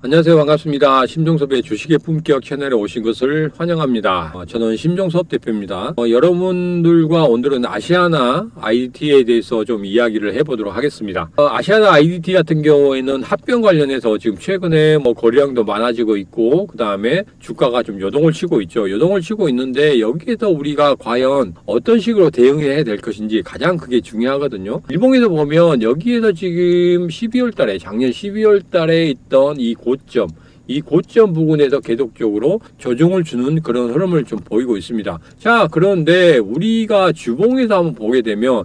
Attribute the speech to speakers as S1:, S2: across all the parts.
S1: 안녕하세요. 반갑습니다. 심종섭의 주식의 품격 채널에 오신 것을 환영합니다. 저는 심종섭 대표입니다. 여러분들과 오늘은 아시아나 IDT에 대해서 좀 이야기를 해보도록 하겠습니다. 아시아나 IDT 같은 경우에는 합병 관련해서 지금 최근에 거래량도 많아지고 있고, 그 다음에 주가가 좀 요동을 치고 있죠. 요동을 치고 있는데 여기에서 우리가 과연 어떤 식으로 대응해야 될 것인지 가장 그게 중요하거든요. 일봉에서 보면 여기에서 지금 12월 달에, 작년 12월 달에 있던 이 고점 부근에서 계속적으로 조정을 주는 그런 흐름을 좀 보이고 있습니다. 자, 그런데 우리가 주봉에서 한번 보게 되면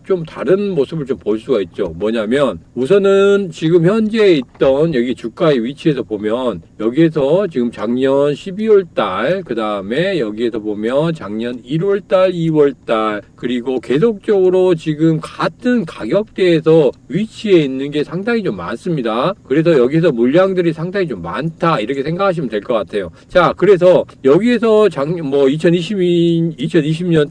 S1: 좀 다른 모습을 좀 볼 수가 있죠. 뭐냐면 우선은 지금 현재 있던 여기 주가의 위치에서 보면 여기에서 지금 작년 12월 달, 그 다음에 여기에서 보면 작년 1월 달, 2월 달, 그리고 계속적으로 지금 같은 가격대에서 위치해 있는 게 상당히 좀 많습니다. 그래서 여기서 물량들이 상당히 좀 많다, 이렇게 생각하시면 될 것 같아요. 자, 그래서 여기에서 2020년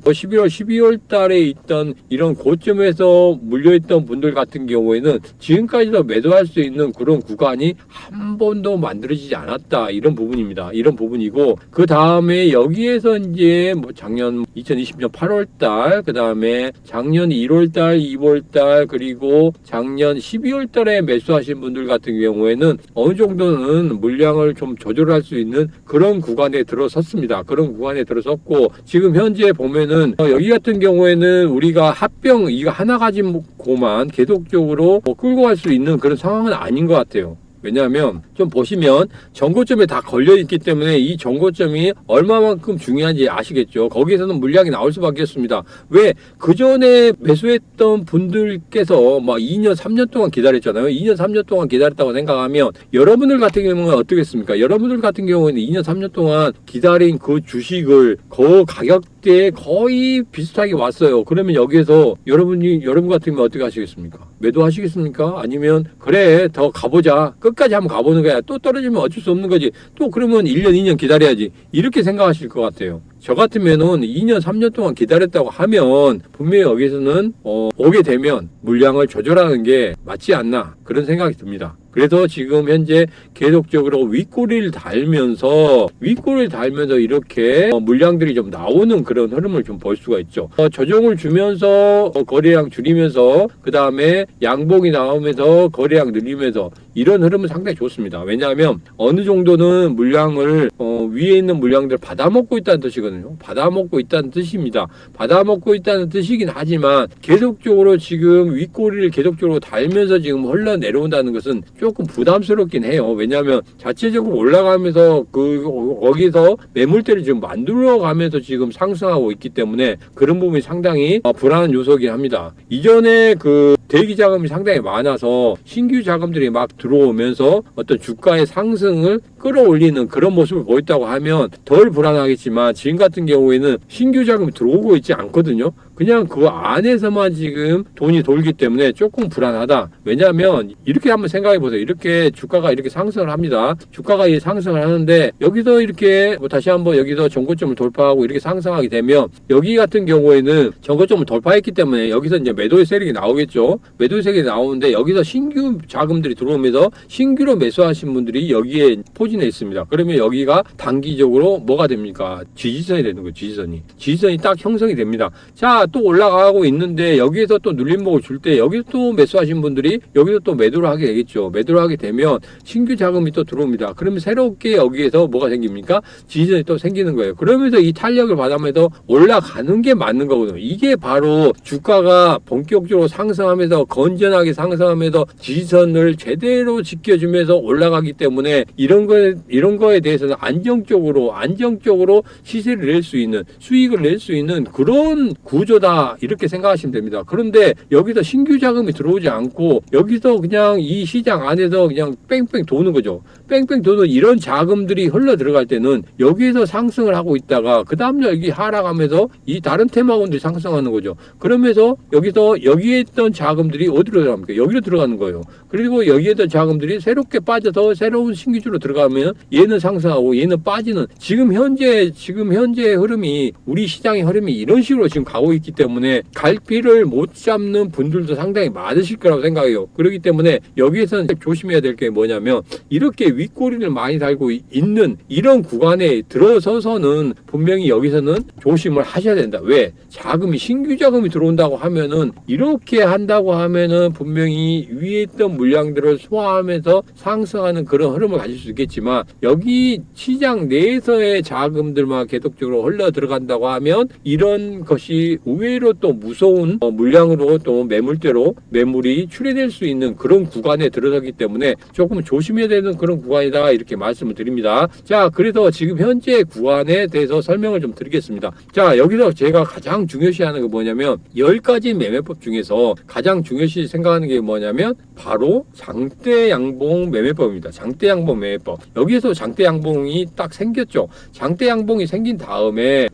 S1: 11월 12월 달에 있던 이런 고점에서 물려있던 분들 같은 경우에는 지금까지도 매도할 수 있는 그런 구간이 한 번도 만들어지지 않았다, 이런 부분입니다. 이런 부분이고, 그 다음에 여기에서 이제 작년 2020년 8월 달, 그 다음에 작년 1월 달, 2월 달, 그리고 작년 12월 달에 매수하신 분들 같은 경우에는 어느 정도는 물량을 좀 조절할 수 있는 그런 구간에 들어섰습니다. 그런 구간에 들어섰고, 지금 현재 보면은 여기 같은 경우에는 우리가 합병 이거 하나 가지고만 계속적으로 끌고 갈 수 있는 그런 상황은 아닌 것 같아요. 왜냐하면 좀 보시면 전고점에 다 걸려 있기 때문에 이 전고점이 얼마만큼 중요한지 아시겠죠. 거기에서는 물량이 나올 수밖에 없습니다. 왜? 그 전에 매수했던 분들께서 막 2년 3년 동안 기다렸잖아요. 2년 3년 동안 기다렸다고 생각하면 여러분들 같은 경우는 어떻겠습니까? 여러분들 같은 경우에는 2년 3년 동안 기다린 그 주식을 그 가격대에 거의 비슷하게 왔어요. 그러면 여기에서 여러분 같은 경우는 어떻게 하시겠습니까? 매도하시겠습니까? 아니면 그래 더 가보자, 끝까지 한번 가보는 거야, 또 떨어지면 어쩔 수 없는 거지, 또 그러면 1년 2년 기다려야지, 이렇게 생각하실 것 같아요. 저 같으면은 2년 3년 동안 기다렸다고 하면 분명히 여기서는 오게 되면 물량을 조절하는 게 맞지 않나, 그런 생각이 듭니다. 그래서 지금 현재 계속적으로 윗꼬리를 달면서 이렇게 물량들이 좀 나오는 그런 흐름을 좀 볼 수가 있죠. 조정을 주면서 거래량 줄이면서, 그 다음에 양봉이 나오면서 거래량 늘리면서, 이런 흐름은 상당히 좋습니다. 왜냐하면 어느 정도는 물량을 위에 있는 물량들을 받아먹고 있다는 뜻이거든요. 받아먹고 있다는 뜻입니다. 받아먹고 있다는 뜻이긴 하지만 계속적으로 지금 윗꼬리를 계속적으로 달면서 지금 흘러내려온다는 것은 조금 부담스럽긴 해요. 왜냐하면 자체적으로 올라가면서 거기서 매물대를 지금 만들어가면서 지금 상승하고 있기 때문에 그런 부분이 상당히 불안한 요소이긴 합니다. 이전에 대기 자금이 상당히 많아서 신규 자금들이 막 들어오면서 어떤 주가의 상승을 끌어올리는 그런 모습을 보였다고 하면 덜 불안하겠지만, 지금 같은 경우에는 신규 자금이 들어오고 있지 않거든요. 그냥 그 안에서만 지금 돈이 돌기 때문에 조금 불안하다. 왜냐하면 이렇게 한번 생각해 보세요. 이렇게 주가가 이렇게 상승을 합니다. 주가가 상승을 하는데 여기서 이렇게 다시 한번 여기서 전고점을 돌파하고 이렇게 상승하게 되면, 여기 같은 경우에는 전고점을 돌파했기 때문에 여기서 이제 매도의 세력이 나오겠죠. 매도의 세력이 나오는데 여기서 신규 자금들이 들어오면서 신규로 매수하신 분들이 여기에 포진해 있습니다. 그러면 여기가 단기적으로 뭐가 됩니까? 지지선이 되는 거예요. 지지선이 딱 형성이 됩니다. 자, 또 올라가고 있는데 여기에서 또 눌림목을 줄 때 여기서 또 매수하신 분들이 여기서 또 매도를 하게 되겠죠. 매도를 하게 되면 신규 자금이 또 들어옵니다. 그러면 새롭게 여기에서 뭐가 생깁니까? 지지선이 또 생기는 거예요. 그러면서 이 탄력을 받으면서 올라가는 게 맞는 거거든요. 이게 바로 주가가 본격적으로 상승하면서 건전하게 상승하면서 지지선을 제대로 지켜주면서 올라가기 때문에 이런 거에 대해서는 안정적으로 시세를 낼 수 있는, 수익을 낼 수 있는 그런 구조다, 이렇게 생각하시면 됩니다. 그런데 여기서 신규 자금이 들어오지 않고 여기서 그냥 이 시장 안에서 그냥 뺑뺑 도는 거죠. 뺑뺑 도는 이런 자금들이 흘러 들어갈 때는 여기에서 상승을 하고 있다가 그 다음날 여기 하락하면서 이 다른 테마군들이 상승하는 거죠. 그러면서 여기에 있던 자금들이 어디로 들어갑니까? 여기로 들어가는 거예요. 그리고 여기에 있던 자금들이 새롭게 빠져서 새로운 신규주로 들어가면 얘는 상승하고 얘는 빠지는, 지금 현재 흐름이, 우리 시장의 흐름이 이런 식으로 지금 가고 있기 있기 때문에 갈피를 못 잡는 분들도 상당히 많으실 거라고 생각해요. 그렇기 때문에 여기에서는 조심해야 될 게 뭐냐면 이렇게 윗꼬리를 많이 달고 있는 이런 구간에 들어서서는 분명히 여기서는 조심을 하셔야 된다. 왜? 자금이 신규 자금이 들어온다고 하면은 이렇게 한다고 하면은 분명히 위에 있던 물량들을 소화하면서 상승하는 그런 흐름을 가질 수 있겠지만 여기 시장 내에서의 자금들만 계속적으로 흘러 들어간다고 하면 이런 것이 의외로 또 무서운 물량으로 또 매물대로 매물이 출해될 수 있는 그런 구간에 들어서기 때문에 조금 조심해야 되는 그런 구간이다 이렇게 말씀을 드립니다. 자, 그래서 지금 현재 구간에 대해서 설명을 좀 드리겠습니다. 자, 여기서 제가 가장 중요시하는 게 뭐냐면 10가지 매매법 중에서 가장 중요시 생각하는 게 뭐냐면 바로 장대 양봉 매매법입니다. 장대 양봉 매매법. 여기에서 장대 양봉이 딱 생겼죠. 장대 양봉이 생긴 다음에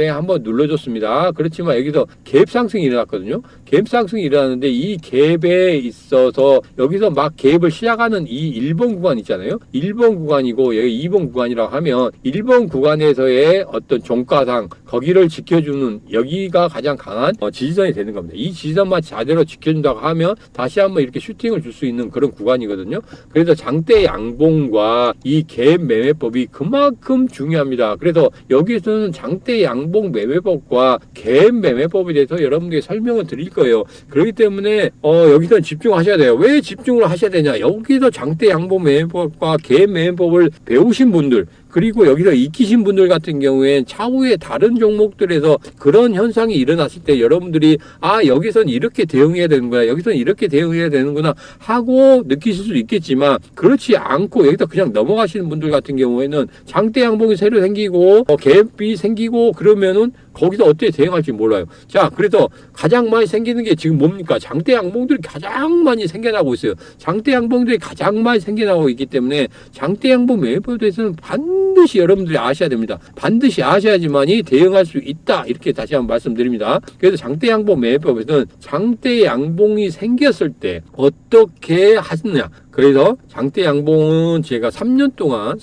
S1: 한번 눌러줬습니다. 그렇지만 여기서 갭 상승이 일어났거든요. 갭 상승이 일어났는데 이 갭에 있어서 여기서 막 갭을 시작하는 이 1번 구간 있잖아요. 1번 구간이고 여기 2번 구간이라고 하면 1번 구간에서의 어떤 종가상 거기를 지켜주는 여기가 가장 강한 지지선이 되는 겁니다. 이 지지선만 제대로 지켜준다고 하면 다시 한번 이렇게 슈팅을 줄 수 있는 그런 구간이거든요. 그래서 장대 양봉과 이 갭 매매법이 그만큼 중요합니다. 그래서 여기서는 장대 양봉 매매법과 갭 매매법에 대해서 여러분들께 설명을 드릴 거예요. 그렇기 때문에 여기서 집중하셔야 돼요. 왜 집중을 하셔야 되냐? 여기서 장대 양봉 매매법과 갭 매매법을 배우신 분들 그리고 여기서 익히신 분들 같은 경우엔 차후에 다른 종목들에서 그런 현상이 일어났을 때 여러분들이 여기선 이렇게 대응해야 되는구나 여기선 이렇게 대응해야 되는구나 하고 느끼실 수 있겠지만 그렇지 않고 여기다 그냥 넘어가시는 분들 같은 경우에는 장대 양봉이 새로 생기고 갭이 생기고 그러면은 거기서 어떻게 대응할지 몰라요. 자, 그래서 가장 많이 생기는 게 지금 뭡니까? 장대 양봉들이 가장 많이 생겨나고 있어요. 장대 양봉들이 가장 많이 생겨나고 있기 때문에 장대 양봉 매매법에 대해서는 반드시 여러분들이 아셔야 됩니다. 반드시 아셔야지만이 대응할 수 있다. 이렇게 다시 한번 말씀드립니다. 그래서 장대 양봉 매매법에서는 장대 양봉이 생겼을 때 어떻게 하느냐. 그래서 장대 양봉은 제가 3년 동안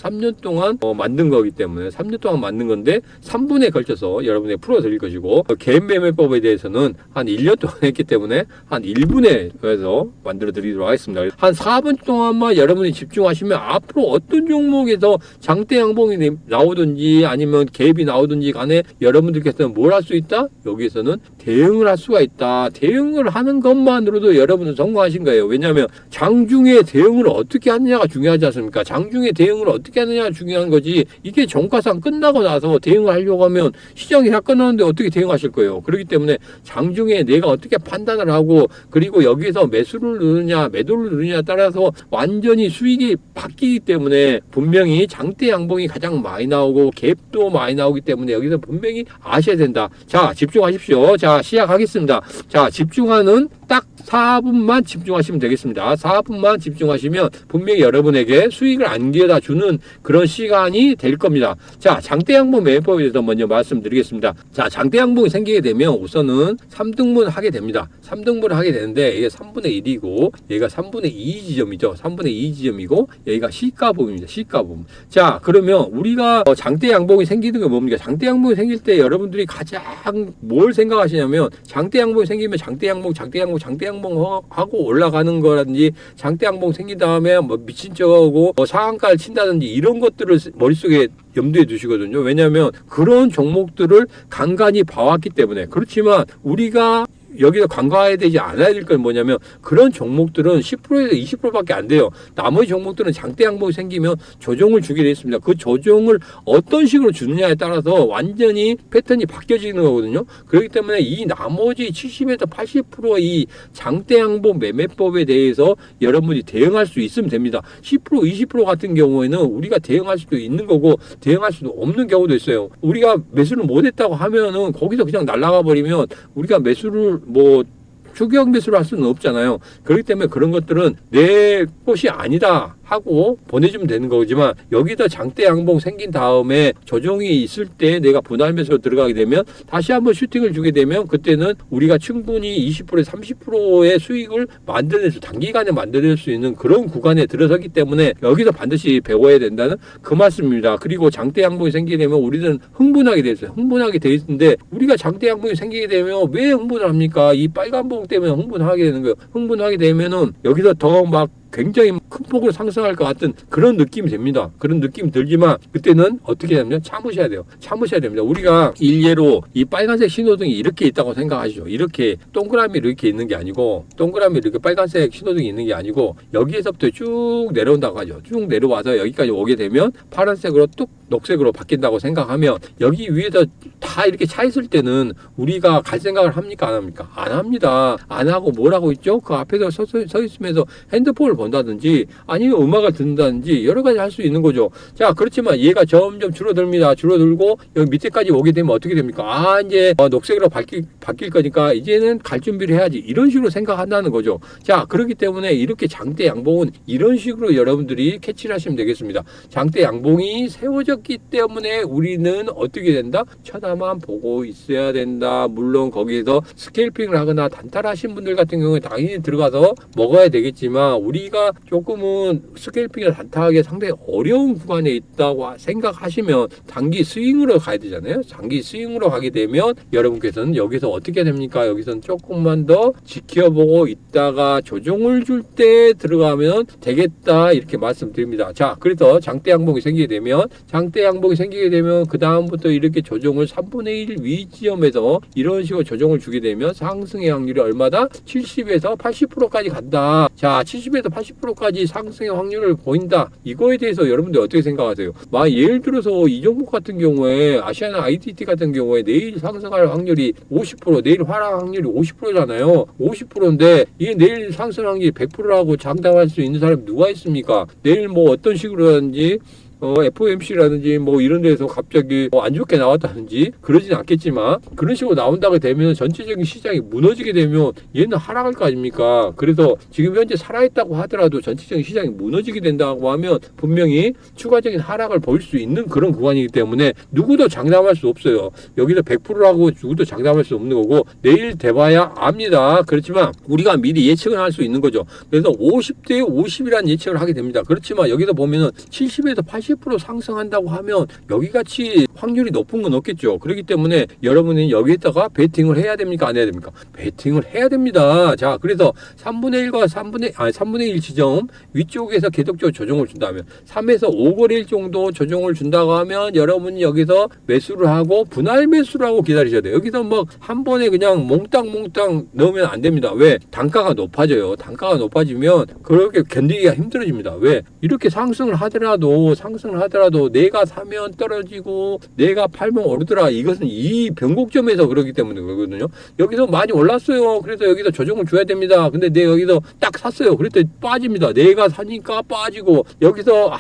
S1: 만든 거기 때문에 3년 동안 만든 건데 3분에 걸쳐서 여러분에게 풀어드릴 것이고 갭 매매법에 대해서는 한 1년 동안 했기 때문에 한 1분에 해서 만들어 드리도록 하겠습니다. 한 4분 동안만 여러분이 집중하시면 앞으로 어떤 종목에서 장대 양봉이 나오든지 아니면 갭이 나오든지 간에 여러분들께서는 뭘 할 수 있다? 여기에서는 대응을 할 수가 있다. 대응을 하는 것만으로도 여러분은 성공하신 거예요. 왜냐하면 장중에 대응을 어떻게 하느냐가 중요하지 않습니까? 장중에 대응을 어떻게 하느냐가 중요한 거지 이게 종가상 끝나고 나서 대응을 하려고 하면 시장이 다 끝났는데 어떻게 대응하실 거예요? 그렇기 때문에 장중에 내가 어떻게 판단을 하고 그리고 여기에서 매수를 누르냐 매도를 누르냐에 따라서 완전히 수익이 바뀌기 때문에 분명히 장대 양봉이 가장 많이 나오고 갭도 많이 나오기 때문에 여기서 분명히 아셔야 된다. 자, 집중하십시오. 자, 시작하겠습니다. 자, 집중하는 딱 4분만 집중하시면 되겠습니다. 4분만 집중하시면 분명히 여러분에게 수익을 안겨다 주는 그런 시간이 될 겁니다. 자, 장대 양봉 매매법에 대해서 먼저 말씀드리겠습니다. 자, 장대 양봉이 생기게 되면 우선은 3등분 하게 됩니다. 3등분을 하게 되는데 이게 3분의 1이고 얘가 3분의 2 지점이죠. 3분의 2 지점이고 여기가 시가부입니다. 시가부. 자, 그러면 우리가 장대 양봉이 생기는 게 뭡니까? 장대 양봉이 생길 때 여러분들이 가장 뭘 생각하시냐면 장대 양봉이 생기면 장대 양봉 하고 올라가는 거라든지 장대 양봉 생긴 다음에 뭐 미친 척하고 상한가를 친다든지 이런 것들을 머릿속에 염두에 두시거든요. 왜냐하면 그런 종목들을 간간히 봐왔기 때문에. 그렇지만 우리가 여기서 간과해야 되지 않아야 될 건 뭐냐면 그런 종목들은 10%에서 20%밖에 안 돼요. 나머지 종목들은 장대 양봉이 생기면 조정을 주게 되어 있습니다. 그 조정을 어떤 식으로 주느냐에 따라서 완전히 패턴이 바뀌어지는 거거든요. 그렇기 때문에 이 나머지 70에서 80%의 장대 양봉 매매법에 대해서 여러분이 대응할 수 있으면 됩니다. 10% 20% 같은 경우에는 우리가 대응할 수도 있는 거고 대응할 수도 없는 경우도 있어요. 우리가 매수를 못했다고 하면은 거기서 그냥 날아가 버리면 우리가 매수를 추격 매수를 할 수는 없잖아요. 그렇기 때문에 그런 것들은 내 것이 아니다 하고 보내주면 되는 거지만 여기다 장대 양봉 생긴 다음에 조정이 있을 때 내가 분할 매수로 들어가게 되면 다시 한번 슈팅을 주게 되면 그때는 우리가 충분히 20%에서 30%의 수익을 단기간에 만들어낼 수 있는 그런 구간에 들어서기 때문에 여기서 반드시 배워야 된다는 그 말씀입니다. 그리고 장대 양봉이 생기게 되면 우리는 흥분하게 돼 있어요. 흥분하게 돼 있는데 우리가 장대 양봉이 생기게 되면 왜 흥분을 합니까? 이 빨간 봉 때문에 흥분하게 되는 거예요. 흥분하게 되면은 여기서 더 막 굉장히 큰 폭으로 상승할 것 같은 그런 느낌이 됩니다. 그런 느낌이 들지만 그때는 어떻게 하냐면 참으셔야 돼요. 참으셔야 됩니다. 우리가 일례로 이 빨간색 신호등이 이렇게 있다고 생각하시죠. 이렇게 동그라미 이렇게 있는 게 아니고 동그라미 이렇게 빨간색 신호등이 있는 게 아니고 여기에서부터 쭉 내려온다고 하죠. 쭉 내려와서 여기까지 오게 되면 파란색으로 뚝 녹색으로 바뀐다고 생각하면 여기 위에서 다 이렇게 차 있을 때는 우리가 갈 생각을 합니까? 안 합니까? 안 합니다. 안 하고 뭘 하고 있죠? 그 앞에서 서 있으면서 핸드폰을 본다든지 아니면 음악을 듣는다든지 여러 가지 할 수 있는 거죠. 자, 그렇지만 얘가 점점 줄어듭니다. 줄어들고 여기 밑에까지 오게 되면 어떻게 됩니까? 이제 녹색으로 바뀔 거니까 이제는 갈 준비를 해야지. 이런 식으로 생각한다는 거죠. 자, 그렇기 때문에 이렇게 장대 양봉은 이런 식으로 여러분들이 캐치를 하시면 되겠습니다. 장대 양봉이 세워졌기 때문에 우리는 어떻게 된다? 쳐다만 보고 있어야 된다. 물론 거기에서 스케일핑을 하거나 단타하신 분들 같은 경우에 당연히 들어가서 먹어야 되겠지만 우리가 조금은 스케일핑이나 단타하기 상당히 어려운 구간에 있다고 생각하시면 단기 스윙으로 가야 되잖아요. 단기 스윙으로 가게 되면 여러분께서는 여기서 어떻게 됩니까? 여기서는 조금만 더 지켜보고 있다가 조정을 줄 때 들어가면 되겠다 이렇게 말씀드립니다. 자, 그래서 장대 양봉이 생기게 되면 그 다음부터 이렇게 조정을 3분의 1 위지점에서 이런 식으로 조정을 주게 되면 상승의 확률이 얼마다? 70에서 80%까지 간다. 자, 70에서 80%까지 상승의 확률을 보인다. 이거에 대해서 여러분들 어떻게 생각하세요? 예를 들어서 이 종목 같은 경우에 아시아나 ITT 같은 경우에 내일 상승할 확률이 50%, 내일 하락 확률이 50%잖아요. 50%인데 이게 내일 상승 확률이 100%라고 장담할 수 있는 사람이 누가 있습니까? 내일 뭐 어떤 식으로든지 FOMC라든지 뭐 이런 데서 갑자기 안 좋게 나왔다든지 그러진 않겠지만 그런 식으로 나온다고 되면 전체적인 시장이 무너지게 되면 얘는 하락할 거 아닙니까? 그래서 지금 현재 살아있다고 하더라도 전체적인 시장이 무너지게 된다고 하면 분명히 추가적인 하락을 보일 수 있는 그런 구간이기 때문에 누구도 장담할 수 없어요. 여기서 100%라고 누구도 장담할 수 없는 거고 내일 돼봐야 압니다. 그렇지만 우리가 미리 예측을 할 수 있는 거죠. 그래서 50대 50이라는 예측을 하게 됩니다. 그렇지만 여기서 보면은 70에서 80% 상승한다고 하면 여기같이 확률이 높은 건 없겠죠. 그렇기 때문에 여러분은 여기에다가 베팅을 해야 됩니까? 안 해야 됩니까? 베팅을 해야 됩니다. 자, 그래서 3분의 1과 3분의 1 지점 위쪽에서 계속적으로 조정을 준다면 3에서 5거래일 정도 조정을 준다고 하면 여러분이 여기서 매수를 하고 분할 매수를 하고 기다리셔야 돼요. 여기서 뭐 한 번에 그냥 몽땅 넣으면 안 됩니다. 왜? 단가가 높아져요. 단가가 높아지면 그렇게 견디기가 힘들어집니다. 왜? 이렇게 상승을 하더라도 내가 사면 떨어지고 내가 팔면 오르더라. 이것은 이 변곡점에서 그러기 때문에 그러거든요. 여기서 많이 올랐어요. 그래서 여기서 조정을 줘야 됩니다. 근데 내가 여기서 딱 샀어요. 그랬더니 빠집니다. 내가 사니까 빠지고 여기서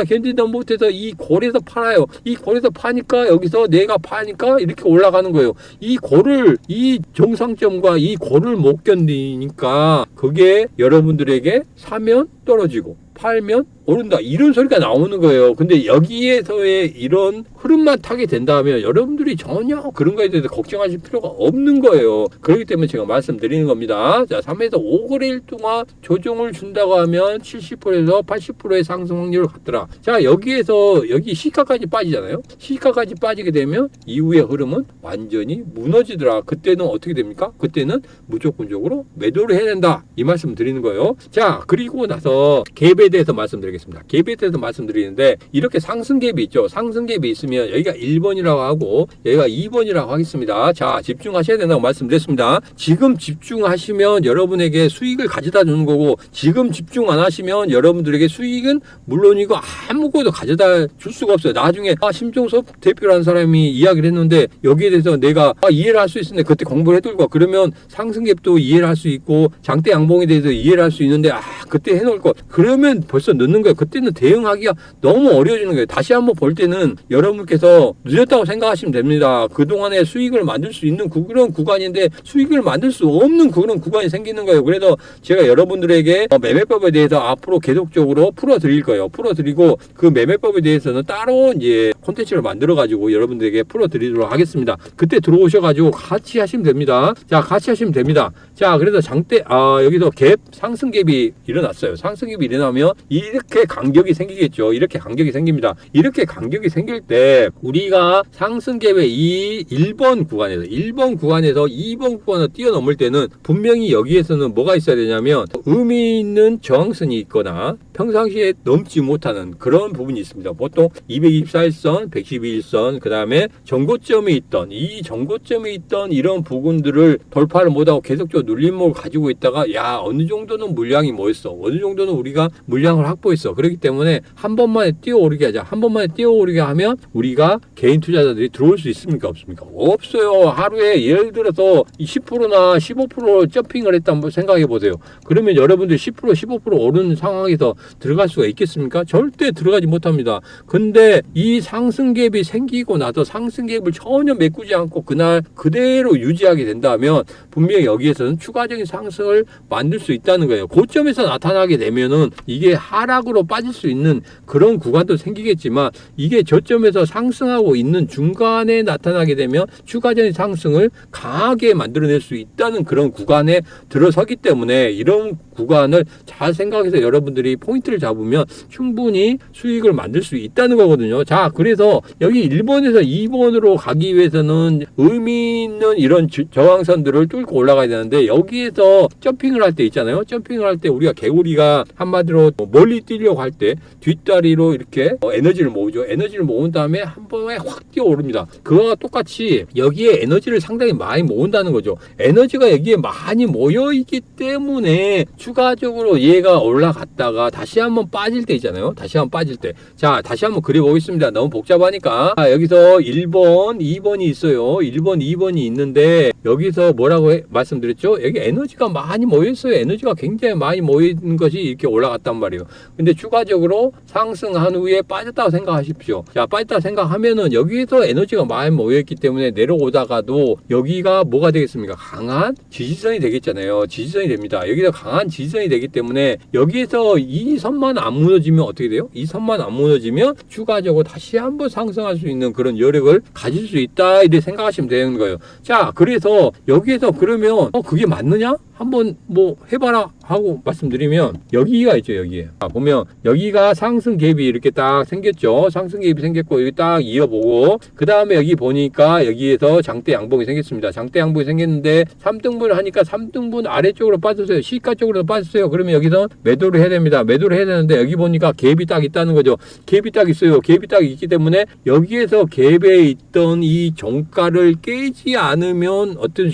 S1: 견디다 못해서 이 골에서 팔아요. 이 골에서 파니까 여기서 내가 파니까 이렇게 올라가는 거예요. 이 정상점과 이 골을 못 견디니까 그게 여러분들에게 사면 떨어지고 팔면 오른다 이런 소리가 나오는 거예요. 근데 여기에서의 이런 흐름만 타게 된다면 여러분들이 전혀 그런 거에 대해서 걱정하실 필요가 없는 거예요. 그렇기 때문에 제가 말씀드리는 겁니다. 자, 3에서 5거래일 동안 조정을 준다고 하면 70%에서 80%의 상승 확률을 갖더라. 자, 여기에서 여기 시가까지 빠지잖아요. 시가까지 빠지게 되면 이후의 흐름은 완전히 무너지더라. 그때는 어떻게 됩니까? 그때는 무조건적으로 매도를 해야 된다. 이 말씀 드리는 거예요. 자, 그리고 나서 갭에 대해서 말씀드리겠습니다. 갭에 대해서 말씀드리는데 이렇게 상승 갭이 있죠. 상승 갭이 있으면 여기가 1번이라고 하고 여기가 2번이라고 하겠습니다. 자, 집중하셔야 된다고 말씀드렸습니다. 지금 집중하시면 여러분에게 수익을 가져다 주는 거고 지금 집중 안 하시면 여러분들에게 수익은 물론이고 아무것도 가져다 줄 수가 없어요. 나중에 심종섭 대표라는 사람이 이야기를 했는데 여기에 대해서 내가 이해를 할 수 있는데 그때 공부를 해둘 거 그러면 상승 갭도 이해를 할 수 있고 장대 양봉에 대해서 이해를 할 수 있는데 그때 해놓을 거 해갖고 그러면 벌써 늦는 거예요. 그때는 대응하기가 너무 어려워지는 거예요. 다시 한번 볼 때는 여러분께서 늦었다고 생각하시면 됩니다. 그동안에 수익을 만들 수 있는 그런 구간인데 수익을 만들 수 없는 그런 구간이 생기는 거예요. 그래서 제가 여러분들에게 매매법에 대해서 앞으로 계속적으로 풀어드릴 거예요. 풀어드리고 그 매매법에 대해서는 따로 이제 콘텐츠를 만들어가지고 여러분들에게 풀어드리도록 하겠습니다. 그때 들어오셔가지고 같이 하시면 됩니다. 자, 같이 하시면 됩니다. 자, 그래서 장대, 여기서 갭, 상승갭이 일어났어요. 상승갭이 일어나면 이렇게 간격이 생기겠죠. 이렇게 간격이 생깁니다. 이렇게 간격이 생길 때 우리가 상승갭의 이 1번 구간에서 2번 구간을 뛰어넘을 때는 분명히 여기에서는 뭐가 있어야 되냐면 의미 있는 저항선이 있거나 평상시에 넘지 못하는 그런 부분이 있습니다. 보통 224일선, 112일선, 그 다음에 전고점이 있던 이런 부분들을 돌파를 못하고 계속적으로 눌림목을 가지고 있다가 야, 어느 정도는 물량이 뭐였어, 어느 정도는 우리가 물량을 확보했어. 그렇기 때문에 한 번만에 뛰어오르게 하자. 한 번만에 뛰어오르게 하면 우리가 개인 투자자들이 들어올 수 있습니까, 없습니까? 없어요. 하루에 예를 들어서 10%나 15% 점핑을 했다 한번 생각해 보세요. 그러면 여러분들 10% 15% 오르는 상황에서 들어갈 수가 있겠습니까? 절대 들어가지 못합니다. 근데 이 상승갭이 생기고 나서 상승갭을 전혀 메꾸지 않고 그날 그대로 유지하게 된다면 분명히 여기에서는 추가적인 상승을 만들 수 있다는 거예요. 고점에서 나타나게 되면은 이게 하락으로 빠질 수 있는 그런 구간도 생기겠지만 이게 저점에서 상승하고 있는 중간에 나타나게 되면 추가적인 상승을 강하게 만들어낼 수 있다는 그런 구간에 들어서기 때문에 이런 구간을 잘 생각해서 여러분들이 포인트를 잡으면 충분히 수익을 만들 수 있다는 거거든요. 자, 그래서 여기 1번에서 2번으로 가기 위해서는 의미 있는 이런 저항선들을 뚫고 올라가야 되는데 여기에서 점핑을 할 때 있잖아요. 점핑을 할 때 우리가 개구리가 한마디로 멀리 뛰려고 할 때 뒷다리로 이렇게 에너지를 모으죠. 에너지를 모은 다음에 한 번에 확 뛰어오릅니다. 그거와 똑같이 여기에 에너지를 상당히 많이 모은다는 거죠. 에너지가 여기에 많이 모여있기 때문에 추가적으로 얘가 올라갔다가 다시 한번 빠질 때 있잖아요. 다시 한번 빠질 때. 자, 다시 한번 그려보겠습니다. 너무 복잡하니까. 여기서 1번, 2번이 있어요. 1번, 2번이 있는데 여기서 뭐라고 말씀드렸죠? 여기 에너지가 많이 모여있어요. 에너지가 굉장히 많이 모이는 것이 이렇게 올라갔단 말이에요. 근데 추가적으로 상승한 후에 빠졌다고 생각하십시오. 자, 빠졌다고 생각하면은 여기에서 에너지가 많이 모여있기 때문에 내려오다가도 여기가 뭐가 되겠습니까? 강한 지지선이 되겠잖아요. 지지선이 됩니다. 여기서 강한 지지선이 되기 때문에 여기에서 이 선만 안 무너지면 어떻게 돼요? 이 선만 안 무너지면 추가적으로 다시 한번 상승할 수 있는 그런 여력을 가질 수 있다 이렇게 생각하시면 되는 거예요. 자, 그래서 여기에서 그러면 그게 맞느냐? 한번 뭐 해봐라 하고 말씀드리면 여기가 있죠. 여기에 보면 여기가 상승 갭이 이렇게 딱 생겼죠. 상승 갭이 생겼고 여기 딱 이어보고 그 다음에 여기 보니까 여기에서 장대 양봉이 생겼습니다. 장대 양봉이 생겼는데 3등분을 하니까 3등분 아래쪽으로 빠졌어요. 시가 쪽으로 빠졌어요. 그러면 여기서 매도를 해야 됩니다. 매도를 해야 되는데 여기 보니까 갭이 딱 있다는 거죠. 갭이 딱 있어요. 갭이 딱 있기 때문에 여기에서 갭에 있던 이 종가를 깨지 않으면 어떤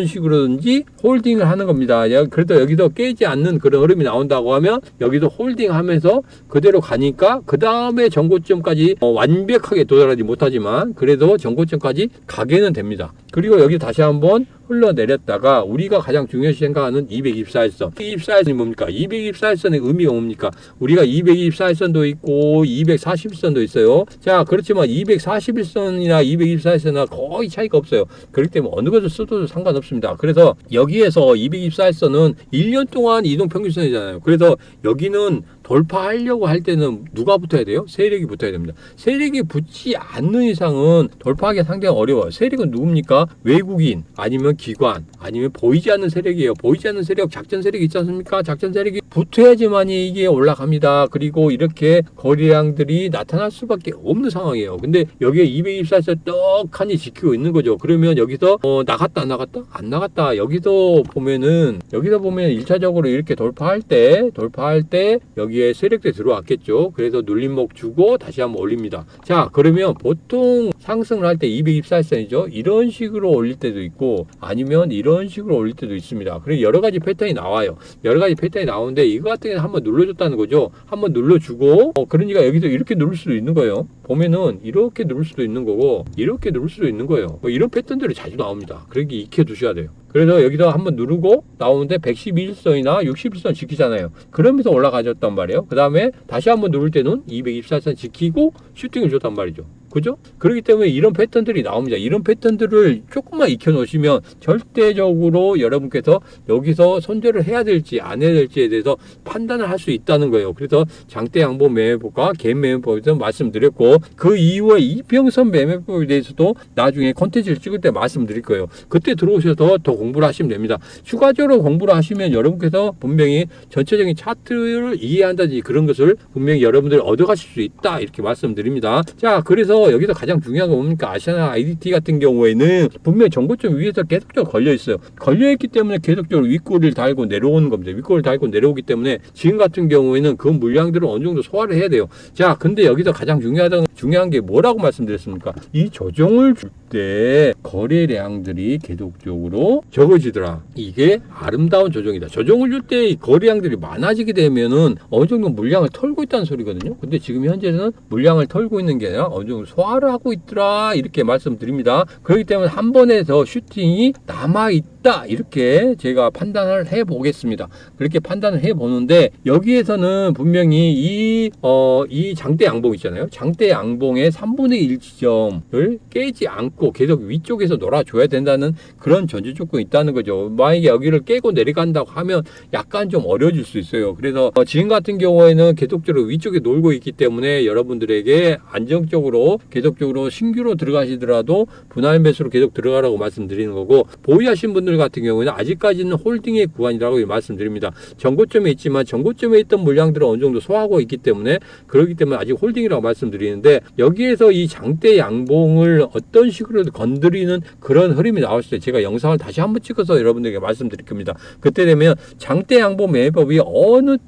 S1: 식으로든지 홀딩을 하는 겁니다. 그래도 여기서 깨지 않는 그런 흐름이 나온다고 하면 여기도 홀딩하면서 그대로 가니까 그 다음에 전고점까지 완벽하게 도달하지 못하지만 그래도 전고점까지 가게는 됩니다. 그리고 여기 다시 한번 흘러내렸다가 우리가 가장 중요시 생각하는 224일선. 224일선이 뭡니까? 224일선의 의미가 뭡니까? 우리가 224일선도 있고 240일선도 있어요. 자, 그렇지만 241선이나 224일선이나 거의 차이가 없어요. 그렇기 때문에 어느 것을 써도 상관없습니다. 그래서 여기에서 224일선은 1년 동안 이동평균선이잖아요. 그래서 여기는 돌파하려고 할 때는 누가 붙어야 돼요? 세력이 붙어야 됩니다. 세력이 붙지 않는 이상은 돌파하기가 상당히 어려워요. 세력은 누굽니까? 외국인 아니면 기관 아니면 보이지 않는 세력이에요. 보이지 않는 세력, 작전 세력이 있지 않습니까? 작전 세력이 붙어야지만이 이게 올라갑니다. 그리고 이렇게 거래량들이 나타날 수밖에 없는 상황이에요. 근데 여기에 224에서 떡하니 지키고 있는 거죠. 그러면 여기서 나갔다 안 나갔다? 안 나갔다. 여기서 보면 1차적으로 이렇게 돌파할 때 여기에 세력대 들어왔겠죠. 그래서 눌림목 주고 다시 한번 올립니다. 자, 그러면 보통 상승을 할 때 224선이죠. 이런 식으로 올릴 때도 있고 아니면 이런 식으로 올릴 때도 있습니다. 그리고 여러 가지 패턴이 나와요. 여러 가지 패턴이 나오는데 이거 같은 경우는 한번 눌러줬다는 거죠. 한번 눌러주고 그러니까 여기서 이렇게 누를 수도 있는 거예요. 보면은 이렇게 누를 수도 있는 거고 이렇게 누를 수도 있는 거예요. 이런 패턴들이 자주 나옵니다. 그러니까 익혀 두셔야 돼요. 그래서 여기서 한번 누르고 나오는데 111선이나 61선 지키잖아요. 그러면서 올라가졌단 말이에요. 그 다음에 다시 한번 누를 때는 224선 지키고 슈팅을 줬단 말이죠. 그죠? 그렇기 때문에 이런 패턴들이 나옵니다. 이런 패턴들을 조금만 익혀 놓으시면 절대적으로 여러분께서 여기서 손절을 해야 될지 안 해야 될지에 대해서 판단을 할 수 있다는 거예요. 그래서 장대 양보 매매법과 개인 매매법에 대해서 말씀드렸고, 그 이후에 이평선 매매법에 대해서도 나중에 콘텐츠를 찍을 때 말씀드릴 거예요. 그때 들어오셔서 더 공부를 하시면 됩니다. 추가적으로 공부를 하시면 여러분께서 분명히 전체적인 차트를 이해한다든지 그런 것을 분명히 여러분들이 얻어가실 수 있다, 이렇게 말씀드립니다. 자, 그래서 여기서 가장 중요한 건 뭡니까? 아시아나 IDT 같은 경우에는 분명히 정고점 위에서 계속적으로 걸려 있어요. 걸려있기 때문에 계속적으로 윗꼬리를 달고 내려오는 겁니다. 윗꼬리를 달고 내려오기 때문에 지금 같은 경우에는 그 물량들을 어느 정도 소화를 해야 돼요. 자, 근데 여기서 가장 중요한 게 뭐라고 말씀드렸습니까? 이 조정을 줄 때 거래량들이 계속적으로 적어지더라. 이게 아름다운 조정이다. 조정을 줄 때 거래량들이 많아지게 되면은 어느 정도 물량을 털고 있다는 소리거든요. 근데 지금 현재는 물량을 털고 있는 게 아니라 어느 정도 소화를 하고 있더라, 이렇게 말씀드립니다. 그렇기 때문에 한 번에 더 슈팅이 남아있다, 이렇게 제가 판단을 해보겠습니다. 그렇게 판단을 해보는데, 여기에서는 분명히 이 장대 양봉 있잖아요. 장대 양봉의 3분의 1 지점을 깨지 않고 계속 위쪽에서 놀아줘야 된다는 그런 전제 조건이 있다는 거죠. 만약에 여기를 깨고 내려간다고 하면 약간 좀 어려워질 수 있어요. 그래서 지금 같은 경우에는 계속적으로 위쪽에 놀고 있기 때문에 여러분들에게 안정적으로 계속적으로 신규로 들어가시더라도 분할 매수로 계속 들어가라고 말씀드리는 거고, 보유하신 분들 같은 경우에는 아직까지는 홀딩의 구간이라고 말씀드립니다. 전고점에 있지만 전고점에 있던 물량들을 어느 정도 소화하고 있기 때문에, 그렇기 때문에 아직 홀딩이라고 말씀드리는데, 여기에서 이 장대 양봉을 어떤 식으로 건드리는 그런 흐름이 나왔을 때 제가 영상을 다시 한번 찍어서 여러분들에게 말씀드릴 겁니다. 그때 되면 장대 양봉 매매법이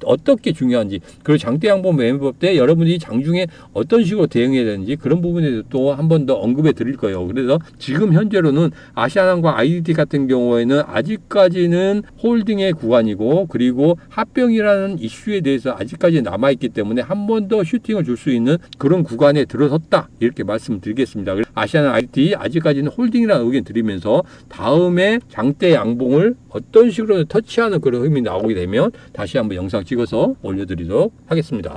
S1: 어떻게 중요한지, 그리고 장대 양봉 매매법 때 여러분이 장중에 어떤 식으로 대응해야 되는지 그런 부분에 대해서 또 한 번 더 언급해 드릴 거예요. 그래서 지금 현재로는 아시아나과 IDT 같은 경우에는 아직까지는 홀딩의 구간이고, 그리고 합병이라는 이슈에 대해서 아직까지 남아있기 때문에 한 번 더 슈팅을 줄 수 있는 그런 구간에 들어섰다, 이렇게 말씀드리겠습니다. 아시아나 IDT 아직까지는 홀딩이라는 의견 드리면서 다음에 장대 양봉을 어떤 식으로 터치하는 그런 흐름이 나오게 되면 다시 한번 영상 찍어서 올려드리도록 하겠습니다.